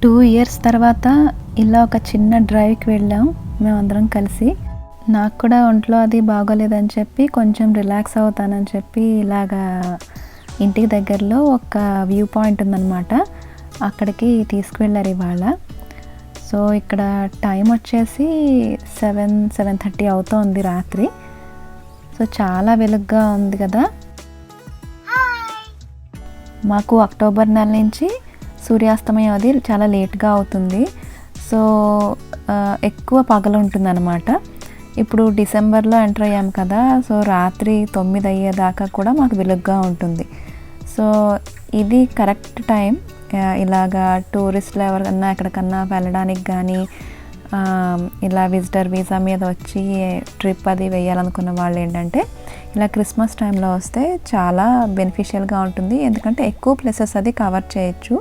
2 years తర్వాత ఇలా ఒక చిన్న డ్రైవ్కి వెళ్ళాం మేమందరం కలిసి. నాకు కూడా ఒంట్లో అది బాగోలేదని చెప్పి కొంచెం రిలాక్స్ అవుతానని చెప్పి ఇలాగా ఇంటికి దగ్గరలో ఒక వ్యూ పాయింట్ ఉందన్నమాట, అక్కడికి తీసుకువెళ్ళారు ఇవాళ. సో ఇక్కడ టైం వచ్చేసి 7:30 అవుతోంది రాత్రి. సో చాలా వెలుగ్గా ఉంది కదా. మాకు అక్టోబర్ నెల నుంచి సూర్యాస్తమయం అది చాలా లేట్గా అవుతుంది. సో ఎక్కువ పగలు ఉంటుంది అన్నమాట. ఇప్పుడు డిసెంబర్లో ఎంటర్ అయ్యాం కదా, సో రాత్రి 9 అయ్యేదాకా కూడా మాకు వెలుగ్గా ఉంటుంది. సో ఇది కరెక్ట్ టైం ఇలాగా టూరిస్టులు ఎవరికన్నా ఎక్కడికన్నా వెళ్ళడానికి కానీ ఇలా విజిటర్ వీసా మీద వచ్చి ట్రిప్ అది వేయాలనుకున్న వాళ్ళు ఏంటంటే ఇలా క్రిస్మస్ టైంలో వస్తే చాలా బెనిఫిషియల్గా ఉంటుంది. ఎందుకంటే ఎక్కువ ప్లేసెస్ అది కవర్ చేయొచ్చు,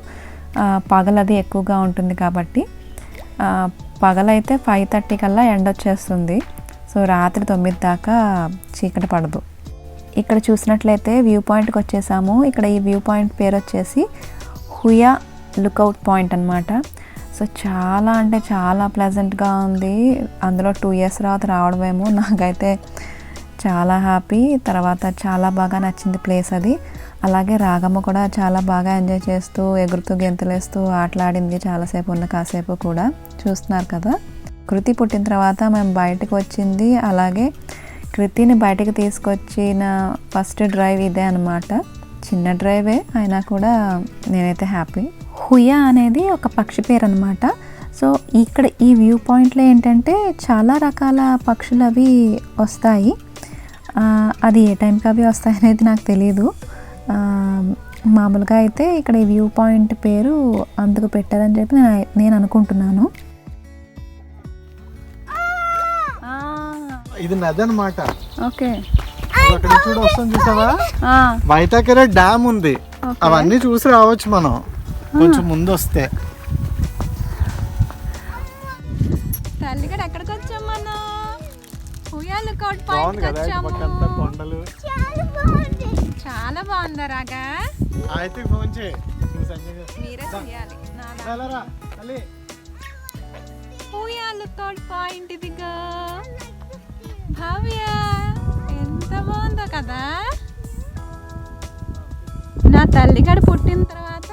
పగలది ఎక్కువగా ఉంటుంది కాబట్టి. పగలైతే 5:30 కల్లా ఎండ వచ్చేస్తుంది. సో రాత్రి 9 దాకా చీకటి పడదు. ఇక్కడ చూసినట్లయితే వ్యూ పాయింట్కి వచ్చేసాము. ఇక్కడ ఈ వ్యూ పాయింట్ పేరు వచ్చేసి హుయా లుక్అవుట్ పాయింట్ అనమాట. సో చాలా అంటే చాలా ప్లెజెంట్గా ఉంది. అందులో 2 years తర్వాత రావడమేమో నాకైతే చాలా హ్యాపీ. తర్వాత చాలా బాగా నచ్చింది ప్లేస్ అది. అలాగే రాగమ్మ కూడా చాలా బాగా ఎంజాయ్ చేస్తూ ఎగురుతూ గెంతులేస్తూ ఆటలాడింది చాలాసేపు, ఉన్న కాసేపు కూడా. చూస్తున్నారు కదా. కృతి పుట్టిన తర్వాత మేము బయటకు వచ్చింది, అలాగే కృతిని బయటకు తీసుకొచ్చిన ఫస్ట్ డ్రైవ్ ఇదే అనమాట. చిన్న డ్రైవే అయినా కూడా నేనైతే హ్యాపీ. హుయా అనేది ఒక పక్షి పేరు అనమాట. సో ఇక్కడ ఈ వ్యూ పాయింట్లో ఏంటంటే చాలా రకాల పక్షులు అవి వస్తాయి. అది ఏ టైంకి అవి వస్తాయి అనేది నాకు తెలీదు. మామూలుగా అయితే ఇక్కడ ఈ వ్యూ పాయింట్ పేరు అందుకు పెట్టారని చెప్పి నేను అనుకుంటున్నాను. ఇది నది అన్నమాట. ఓకే, అక్కడ చూడ వస్తుంది చూసావా, వైతాకెర డ్యామ్ ఉంది. అవన్నీ చూసి రావచ్చు మనం కొంచెం ముందు వస్తే. తల్లిగడ ఎక్కడికి వచ్చాం మనం? హుయా లుక్అవుట్ బాగుంది పాయింట్ కదా, పక్కంతా కొండలు. చాలా బాగుందా రాగా? అయితే ఫోన్ చేయి, మీరే చేయాలి. హుయా లుక్అవుట్ పాయింట్ ఇదిగా. భవ్య ఎంత బాగుందో కదా. నా తల్లిగడ పుట్టిన తర్వాత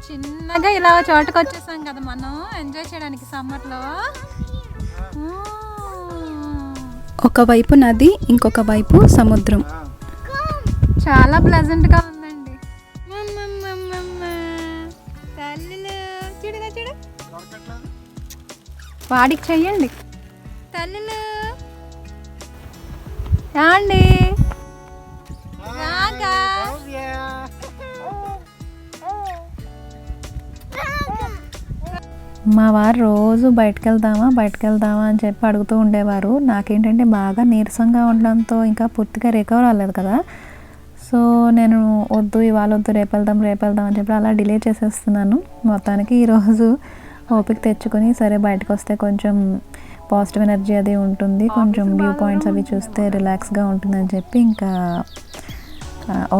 చిన్నగా ఇలా చోటుకు వచ్చేసాం కదా మనం ఎంజాయ్ చేయడానికి సమ్మర్లో. ఒకవైపు నది, ఇంకొక వైపు సముద్రం. చాలా ప్లెజెంట్గా ఉందండి. తల్లిలు చూడుగా చూడు, వాడికి చెయ్యండి. తల్లిలు రాండి. రాగా మా వారు రోజు బయటకు వెళ్దామా అని చెప్పి అడుగుతూ ఉండేవారు. నాకేంటంటే బాగా నీరసంగా ఉండడంతో ఇంకా పూర్తిగా రికవర్ అవ్వలేదు కదా. సో నేను వద్దు, ఇవాళ వద్దు, రేపు వెళ్దాం అని చెప్పి అలా డిలే చేసేస్తున్నాను. మొత్తానికి ఈరోజు ఓపిక తెచ్చుకొని సరే బయటకు వస్తే కొంచెం పాజిటివ్ ఎనర్జీ అది ఉంటుంది, కొంచెం వ్యూ పాయింట్స్ అవి చూస్తే రిలాక్స్గా ఉంటుందని చెప్పి ఇంకా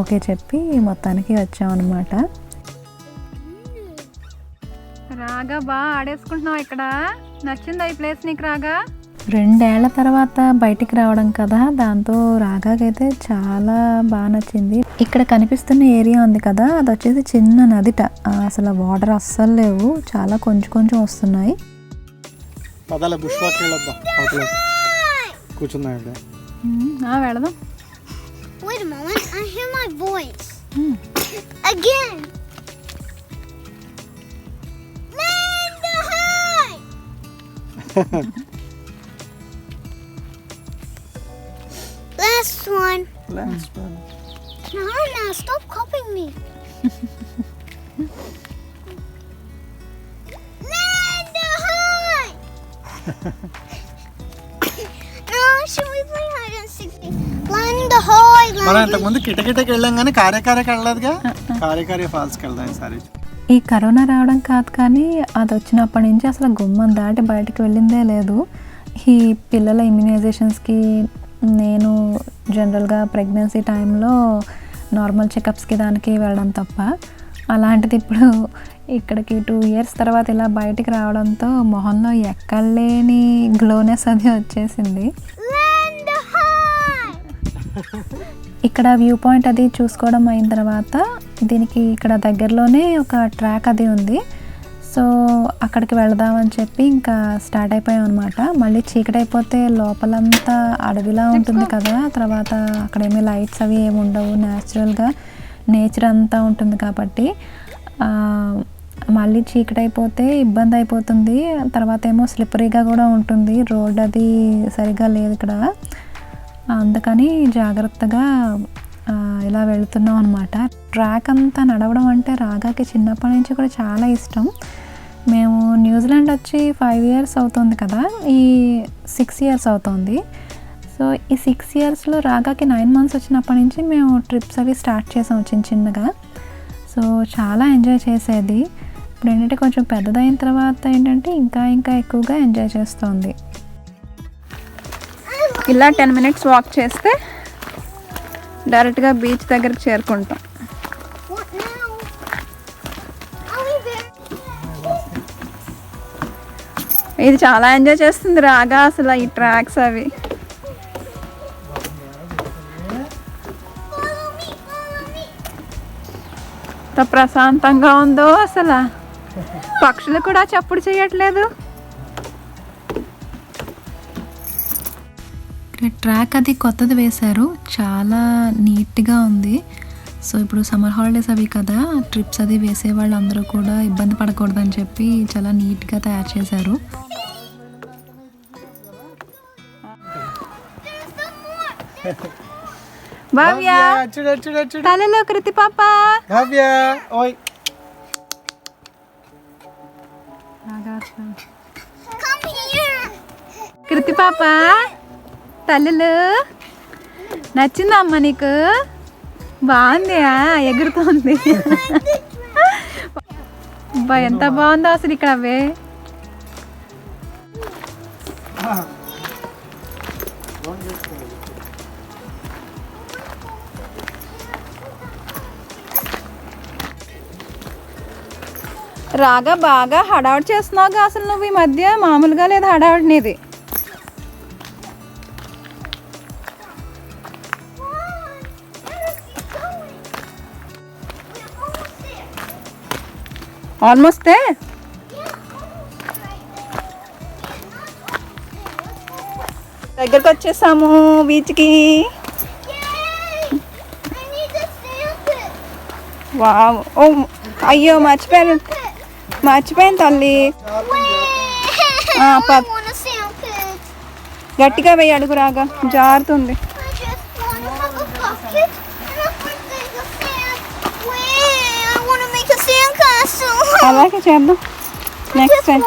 ఓకే చెప్పి మొత్తానికి వచ్చామన్నమాట. రాగా బాగా ఆడేసుకుంటున్నావు ఇక్కడ. నచ్చిందా ఈ ప్లేస్ నీకు రాగా? 2 ఏళ్ల తర్వాత బయటికి రావడం కదా, దాంతో రాగాకైతే చాలా బాగా నచ్చింది. ఇక్కడ కనిపిస్తున్న ఏరియా ఉంది కదా, అది వచ్చేసి చిన్న నదిట. అసలు వాటర్ అస్సలు లేవు, చాలా కొంచెం వస్తున్నాయి. వెళదాం. Wait a moment, I hear my voice. Again. Land the high. Last one. No, stop copying me. Land the high. No, should we play hide and seek? Land the high. మనం ఇంతకుముందు కిటకిటకి వెళ్ళాం కానీ కార్యకారికి వెళ్ళలేదుగా. కార్యకారి ఫాల్స్కి వెళ్దాం ఈసారి. ఈ కరోనా రావడం కాదు కానీ అది వచ్చినప్పటి నుంచి అసలు గుమ్మం దాటి బయటకు వెళ్ళిందే లేదు. ఈ పిల్లల ఇమ్యునైజేషన్స్కి నేను జనరల్గా ప్రెగ్నెన్సీ టైంలో నార్మల్ చెకప్స్కి దానికి వెళ్ళడం తప్ప అలాంటిది ఇప్పుడు ఇక్కడికి 2 years తర్వాత ఇలా బయటికి రావడంతో మొహంలో ఎక్కడలేని గ్లోనెస్ అది వచ్చేసింది. ఇక్కడ వ్యూ పాయింట్ అది చూసుకోవడం అయిన తర్వాత దీనికి ఇక్కడ దగ్గరలోనే ఒక ట్రాక్ అది ఉంది. సో అక్కడికి వెళదామని చెప్పి ఇంకా స్టార్ట్ అయిపోయాం అనమాట. మళ్ళీ చీకటి అయిపోతే లోపలంతా అడవిలా ఉంటుంది కదా, తర్వాత అక్కడ ఏమీ లైట్స్ అవి ఏమి ఉండవు, న్యాచురల్గా నేచర్ అంతా ఉంటుంది కాబట్టి మళ్ళీ చీకటి అయిపోతే ఇబ్బంది అయిపోతుంది. తర్వాత ఏమో స్లిప్పరీగా కూడా ఉంటుంది, రోడ్ అది సరిగా లేదు ఇక్కడ. అందుకని జాగ్రత్తగా ఇలా వెళుతున్నాం అనమాట. ట్రాక్ అంతా నడవడం అంటే రాగాకి చిన్నప్పటి నుంచి కూడా చాలా ఇష్టం. మేము న్యూజిలాండ్ వచ్చి 5 years అవుతుంది కదా, ఈ 6 years అవుతుంది. సో ఈ 6 yearsలో రాగాకి 9 months వచ్చినప్పటి నుంచి మేము ట్రిప్స్ అవి స్టార్ట్ చేసాం చిన్నగా. సో చాలా ఎంజాయ్ చేసేది. ఇప్పుడు ఏంటంటే కొంచెం పెద్దదైన తర్వాత ఏంటంటే ఇంకా ఎక్కువగా ఎంజాయ్ చేస్తుంది. ఇలా 10 minutes వాక్ చేస్తే డైరెక్ట్గా బీచ్ దగ్గరికి చేరుకుంటాం. ఇది చాలా ఎంజాయ్ చేస్తుంది రాగా అసలు ఈ ట్రాక్స్ అవి. ఎంత ప్రశాంతంగా ఉందో అసలు, పక్షులు కూడా చప్పుడు చేయట్లేదు. ట్రాక్ అది కొత్తది వేశారు, చాలా నీట్గా ఉంది. సో ఇప్పుడు సమ్మర్ హాలిడేస్ అవి కదా, ట్రిప్స్ అది వేసే వాళ్ళందరూ కూడా ఇబ్బంది పడకూడదని చెప్పి చాలా నీట్గా తయారు చేశారు. భవ్య తలలో కృతి పాప, కృతి పాప తల్లులు నచ్చిందమ్మా నీకు? బాగుంది, ఎగురుతోంది. అబ్బా ఎంత బాగుందో అసలు ఇక్కడ అవే. రాగా బాగా హడావుడి చేస్తున్నావుగా అసలు నువ్వు ఈ మధ్య, మామూలుగా లేదు హడావుడి నీది. ఆల్మోస్ట్ దగ్గరకు వచ్చేసాము బీచ్కి. వావ్, ఓ అయ్యో మర్చిపోయాను తల్లి. గట్టిగా వెయ్యి అడుగు రాగా, జారుతుంది. అలాగే చేద్దాం next time.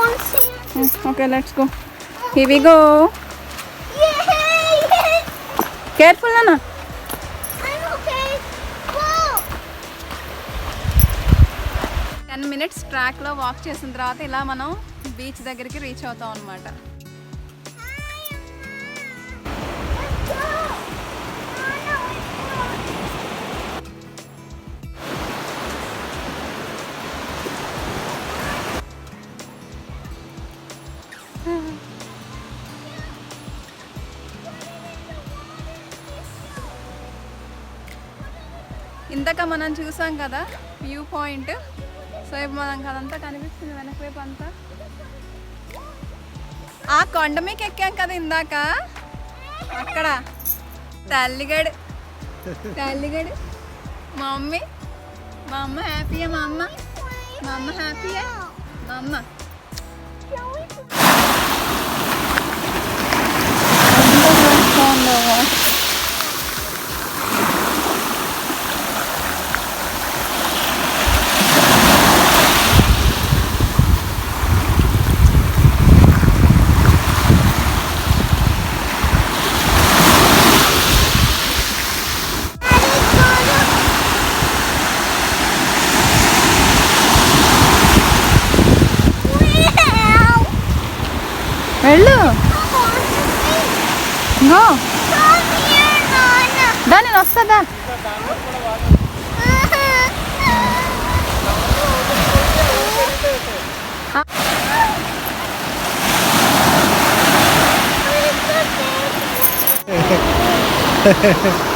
Okay let's go. Here we go. Careful నాన్న. 10 minutes ట్రాక్లో వాక్ చేసిన తర్వాత ఇలా మనం బీచ్ దగ్గరికి రీచ్ అవుతాం అనమాట. ఇందాక మనం చూసాం కదా వ్యూ పాయింట్. సో ఇప్పుడు మనకు అదంతా కనిపిస్తుంది వెనక వైపు అంతా. ఆ కొండ మీకు ఎక్కాం కదా ఇందాక, అక్కడ తల్లిగడు మా అమ్మ హ్యాపీయా? మా అమ్మ హ్యాపీయా? మా అమ్మ వెళ్ళు. నేను వస్తుందా?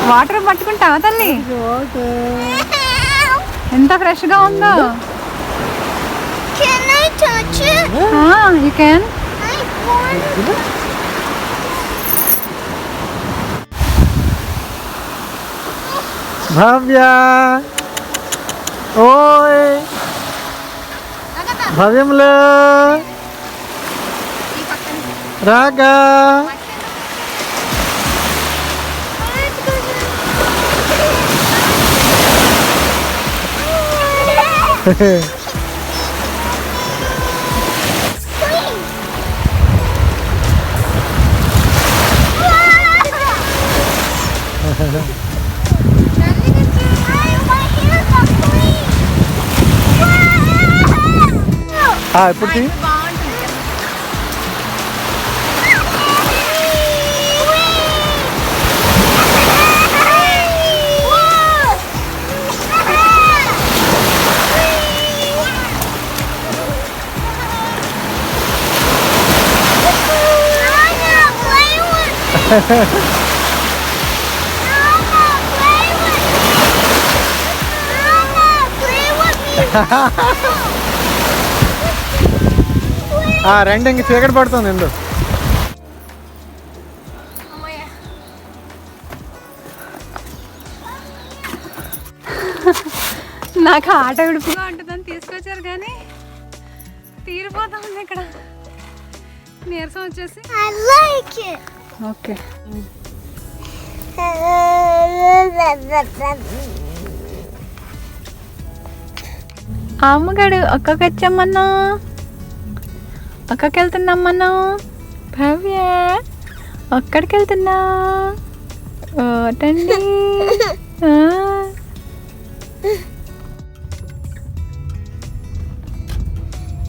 వాటర్ పట్టుకుంటావా తల్లి? ఎంత ఫ్రెష్గా ఉందో. Can I touch it? You can. I want. భవ్య ఓయ్ భవ్యంలో రాగా ఇప్పుడు తీ. రెండు ఇంక చీకటి పడుతుంది ఎందు. నాకు ఆట విడుపుగా ఉంటుందని తీసుకొచ్చారు కానీ తీరిపోతా ఉంది ఇక్కడ నీరసం వచ్చేసి. I like it. ఓకే అమ్మగాడు అక్కకి వచ్చామన్నా, అక్కకి వెళ్తున్నామన్నా. భవ్య అక్కడికి వెళ్తున్నా ఓటండి.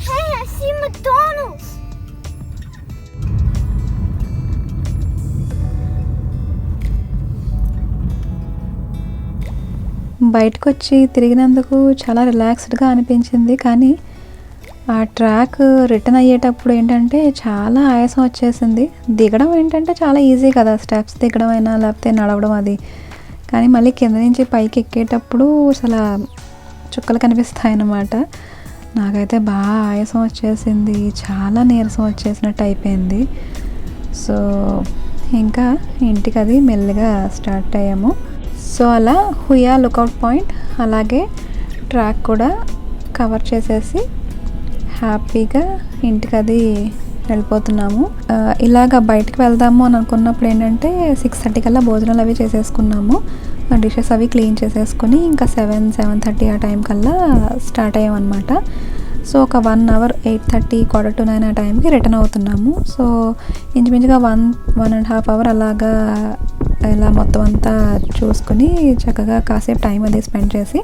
Hey, I see McDonald's. బయటకు వచ్చి తిరిగినందుకు చాలా రిలాక్స్డ్గా అనిపించింది. కానీ ఆ ట్రాక్ రిటర్న్ అయ్యేటప్పుడు ఏంటంటే చాలా ఆయాసం వచ్చేసింది. దిగడం ఏంటంటే చాలా ఈజీ కదా, స్టెప్స్ దిగడం అయినా లేకపోతే నడవడం అది. కానీ మళ్ళీ కింద నుంచి పైకి ఎక్కేటప్పుడు అసలు చుక్కలు కనిపిస్తాయి అన్నమాట. నాకైతే బాగా ఆయాసం వచ్చేసింది, చాలా నీరసం వచ్చేసినట్టు అయిపోయింది. సో ఇంకా ఇంటికి అది మెల్లిగా స్టార్ట్ అయ్యాము. సో అలా హుయా లుకౌట్ పాయింట్ అలాగే ట్రాక్ కూడా కవర్ చేసేసి హ్యాపీగా ఇంటికి అది వెళ్ళిపోతున్నాము. ఇలాగ బయటకు వెళ్దాము అని అనుకున్నప్పుడు ఏంటంటే 6:30 కల్లా భోజనాలు అవి చేసేసుకున్నాము. డిషెస్ అవి క్లీన్ చేసేసుకొని ఇంకా 7-7:30 ఆ టైం కల్లా స్టార్ట్ అయ్యామన్నమాట. సో ఒక 1 అవర్ 8:30 9 ఆ టైంకి రిటర్న్ అవుతున్నాము. సో ఇంచుమించుగా 1.5 అవర్ అలాగా ఇలా మొత్తం అంతా చూసుకుని చక్కగా కాసేపు టైం అది స్పెండ్ చేసి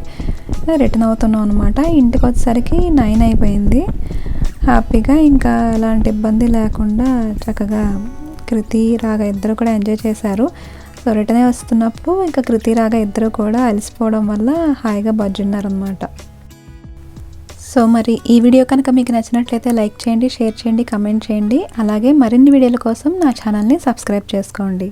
రిటర్న్ అవుతున్నాం అనమాట. ఇంటికి వచ్చేసరికి 9 అయిపోయింది. హ్యాపీగా ఇంకా ఎలాంటి ఇబ్బంది లేకుండా చక్కగా కృతి రాగా ఇద్దరు కూడా ఎంజాయ్ చేశారు. సో రిటర్న్ వస్తున్నప్పుడు ఇంకా కృతి రాగా ఇద్దరు కూడా అలసిపోవడం వల్ల హాయిగా బజ్జున్నారనమాట. సో మరి ఈ వీడియో కనుక మీకు నచ్చినట్లయితే లైక్ చేయండి, షేర్ చేయండి, కమెంట్ చేయండి. అలాగే మరిన్ని వీడియోల కోసం నా ఛానల్ని సబ్స్క్రైబ్ చేసుకోండి.